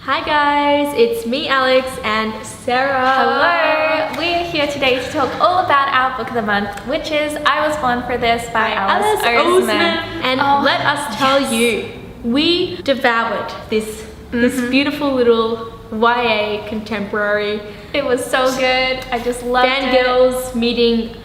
Hi guys, it's me Alex and Sarah. Hello! We are here today to talk all about our book of the month, which is I Was Born for This by Alice Oseman. And let us tell you, we devoured this beautiful little YA contemporary. It was so good. I just loved it. Fangirls meeting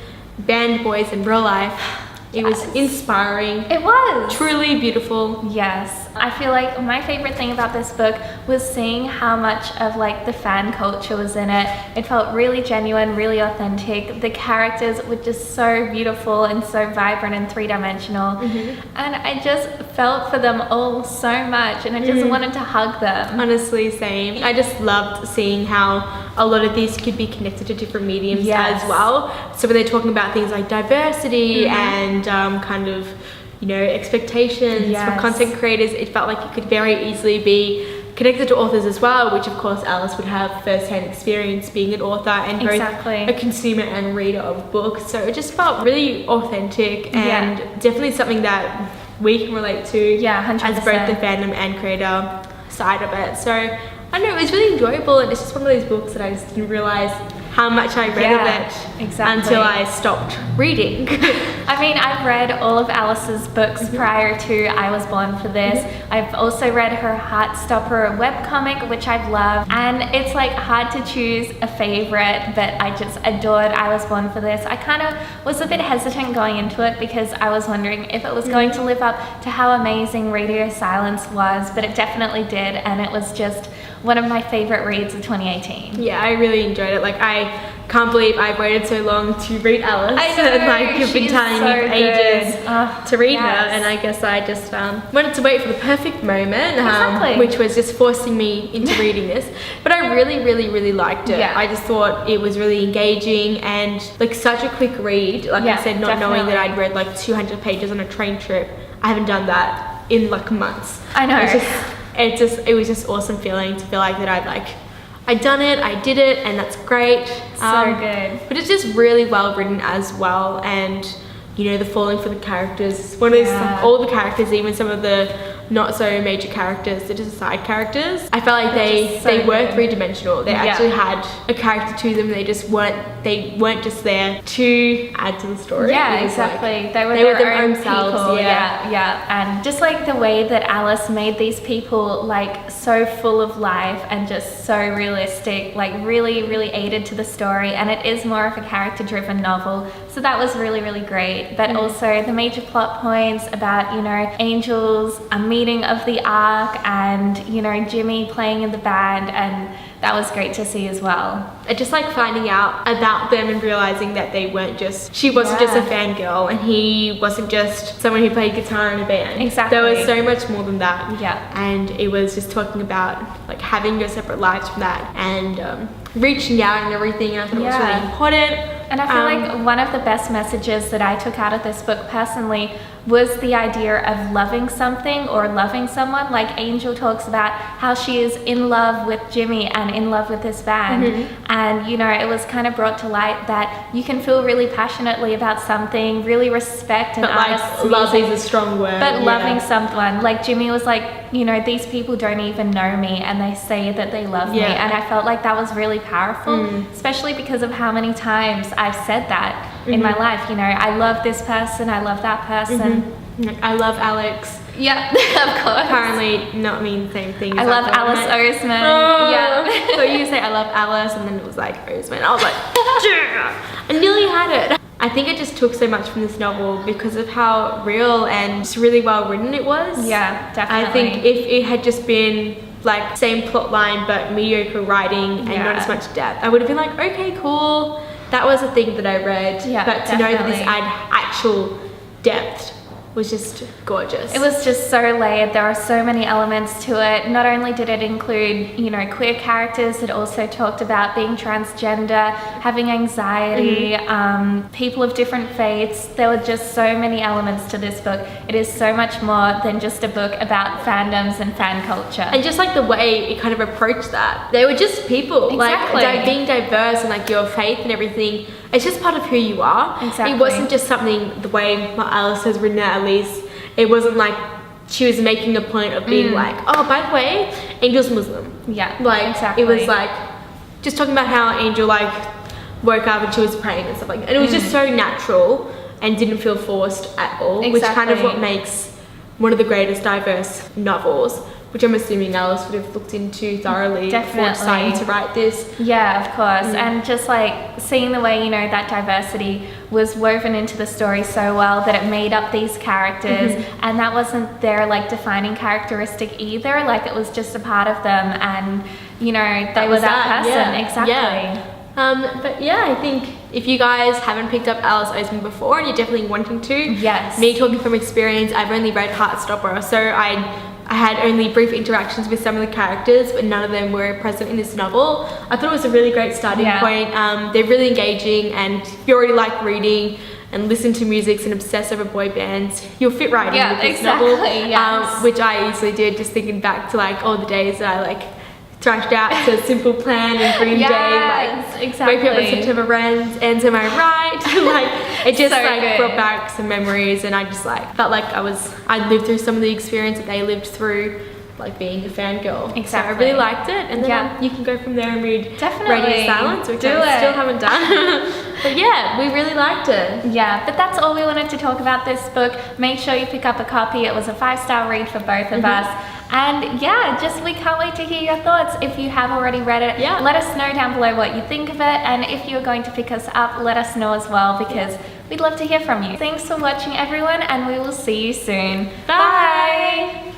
band boys in real life. It was inspiring. It was. Truly beautiful. Yes. I feel like my favorite thing about this book was seeing how much of like the fan culture was in it. It felt really genuine, really authentic. The characters were just so beautiful and so vibrant and three-dimensional. And I just felt for them all so much and I just wanted to hug them. Honestly, same. I just loved seeing how a lot of these could be connected to different mediums as well. So when they're talking about things like diversity and kind of, you know, expectations from content creators, it felt like it could very easily be connected to authors as well, which of course Alice would have first-hand experience being an author and both a consumer and reader of books. So it just felt really authentic and definitely something that we can relate to 100%. as both the fandom and creator side of it. So I don't know, it was really enjoyable, and it's just one of those books that I just didn't realize how much I read of it until I stopped reading. I mean, I've read all of Alice's books prior to I Was Born for This. I've also read her Heartstopper webcomic, which I've loved, and it's like hard to choose a favorite, but I just adored I Was Born for This. I kind of was a bit hesitant going into it because I was wondering if it was going to live up to how amazing Radio Silence was, but it definitely did, and it was just one of my favorite reads of 2018. Yeah, I really enjoyed it. Like, I can't believe I've waited so long to read Alice. I know, and like, you've been telling me for ages to read her, and I guess I just wanted to wait for the perfect moment, which was just forcing me into reading this. But I really liked it. I just thought it was really engaging and like such a quick read. Like I said, not knowing that I'd read like 200 pages on a train trip. I haven't done that in like months. I know. It was just awesome feeling to feel like that I'd done it, I did it, and that's great. So good. But it's just really well written as well, and you know, the falling for the characters. One of those, all the characters, even some of the not so major characters, they're just side characters. I felt like they were three-dimensional. They actually had a character to them. They weren't just there to add to the story. Yeah, exactly. Like, they were their own selves. people. Yeah. And just like the way that Alice made these people like so full of life and just so realistic, like really aided to the story. And it is more of a character-driven novel, so that was really great. But also the major plot points about, you know, angels, a meeting of the Ark, and you know, Jimmy playing in the band, and that was great to see as well. I just like finding out about them and realizing that she wasn't just a fangirl, and he wasn't just someone who played guitar in a band. Exactly. There was so much more than that. Yeah. And it was just talking about like having your separate lives from that, and reaching out and everything, and I thought it was really important. And I feel like one of the best messages that I took out of this book personally was the idea of loving something or loving someone. Like Angel talks about how she is in love with Jimmy and in love with this band. And you know, it was kind of brought to light that you can feel really passionately about something, really respect an artist's music, love is a strong word. But loving someone, like Jimmy was like, you know, these people don't even know me and they say that they love me. And I felt like that was really powerful, especially because of how many times I've said that in my life. You know, I love this person, I love that person. I love Alex. Yeah, of course. Apparently not mean the same thing. I love Alice Oseman. So you say I love Alice, and then it was like Oseman. I was like, yeah! I nearly had it. I think it just took so much from this novel because of how real and just really well written it was. Yeah, definitely. I think if it had just been like same plot line but mediocre writing and not as much depth, I would have been like, okay, cool. That was a thing that I read. But to know that this had actual depth was just gorgeous. It was just so layered. There are so many elements to it. Not only did it include, you know, queer characters, it also talked about being transgender, having anxiety, people of different faiths. There were just so many elements to this book. It is so much more than just a book about fandoms and fan culture. And just like the way it kind of approached that. They were just people. Like being diverse and like your faith and everything. It's just part of who you are. Exactly. It wasn't just something, the way Alice has written it at least, it wasn't like she was making a point of being like, oh, by the way, Angel's Muslim. Yeah, Like, exactly. it was like, just talking about how Angel, like, woke up and she was praying and stuff like that. And it was just so natural and didn't feel forced at all, which kind of what makes one of the greatest diverse novels, which I'm assuming Alice would have looked into thoroughly before deciding to write this. Yeah, of course. And just like seeing the way, you know, that diversity was woven into the story so well that it made up these characters, and that wasn't their like defining characteristic either. Like it was just a part of them, and you know, they were that person. Exactly. Yeah. But yeah, I think if you guys haven't picked up Alice Oseman before and you're definitely wanting to, me talking from experience, I've only read Heartstopper, so I had only brief interactions with some of the characters, but none of them were present in this novel. I thought it was a really great starting point. They're really engaging, and if you already like reading and listen to music and obsess over boy bands, you'll fit right in with this novel. Which I easily did, just thinking back to like all the days that I like thrashed out to Simple Plan and Green Day, like Wake Up When September Ends, Am I Right? Like it just brought back some memories, and I just like felt like I'd lived through some of the experience that they lived through, like being a fangirl. So I really liked it, and then you can go from there and read Radio Silence, which I still haven't done. But yeah, we really liked it. Yeah, but that's all we wanted to talk about this book. Make sure you pick up a copy. It was a 5-star read for both of us. And yeah, we can't wait to hear your thoughts. If you have already read it, let us know down below what you think of it. And if you're going to pick us up, let us know as well, because we'd love to hear from you. Thanks for watching, everyone, and we will see you soon. Bye.